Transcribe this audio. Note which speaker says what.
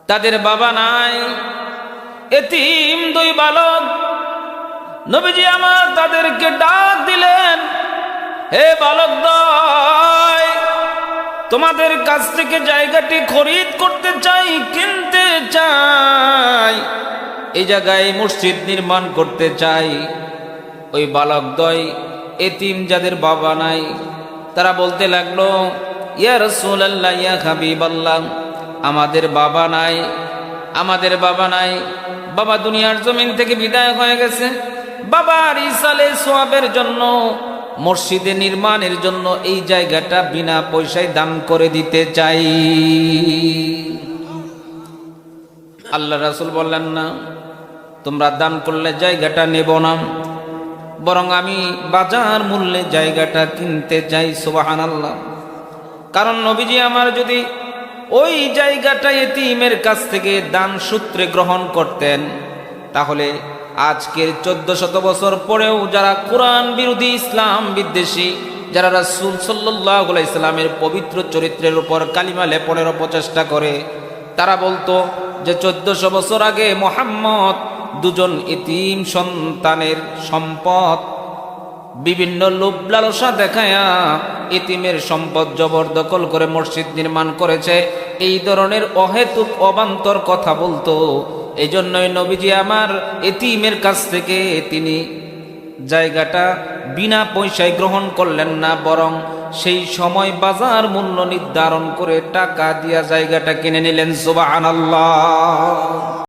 Speaker 1: তাদের বাবা নাই, এতিম দুই বালক। নবীজি আমার তাদেরকে ডাক দিলেন, হে বালকদ্বয়, তোমাদের কাছ থেকে জায়গাটি খরিদ করতে চাই, কিনতে চাই, এই জায়গায় মসজিদ নির্মাণ করতে চাই। ওই বালকদ্বয় এতিম যাদের বাবা নাই, তারা বলতে লাগলো, ইয়া রাসূলুল্লাহ, ইয়া হাবিবাল্লাহ, আমাদের বাবা নাই, আমাদের বাবা নাই। বাবা দুনিয়ার জমিন থেকে বিদায় হয়ে গেছে। বাবার ইসালে সোয়াবের জন্য, মসজিদে নির্মাণের জন্য এই জায়গাটা বিনা পয়সায় দান করে দিতে চাই। আল্লাহ রাসূল বললেন, না, তোমরা দান করলে জায়গাটা নেব না, বরং আমি বাজার মূল্যে জায়গাটা কিনতে চাই। সুবহানাল্লাহ। কারণ নবীজি আমার যদি ওই জায়গাটা এতিমের কাছ থেকে দান সূত্রে গ্রহণ করতেন, তাহলে আজকের 1400 বছর পরেও যারা কোরআন বিরোধী, ইসলাম বিদ্বেষী, যারা রাসূল সাল্লাল্লাহু আলাইহি সাল্লামের পবিত্র চরিত্রের উপর কালিমা লেপনের প্রচেষ্টা করে, তারা বলতো যে 1400 বছর আগে মুহাম্মদ দুজন এতিম সন্তানের সম্পদ বিভিন্ন লোভ লালসা দেখায়া এতিমের সম্পদ জবরদখল করে মসজিদ নির্মাণ করেছে। এই ধরনের অহেতুক অবান্তর কথা বলতো। এই জন্যই নবীজি আমার এতিমের কাছ থেকে তিনি জায়গাটা বিনা পয়সায় গ্রহণ করলেন না, বরং সেই সময় বাজার মূল্য নির্ধারণ করে টাকা দিয়া জায়গাটা কিনে নিলেন। সুবহানাল্লাহ।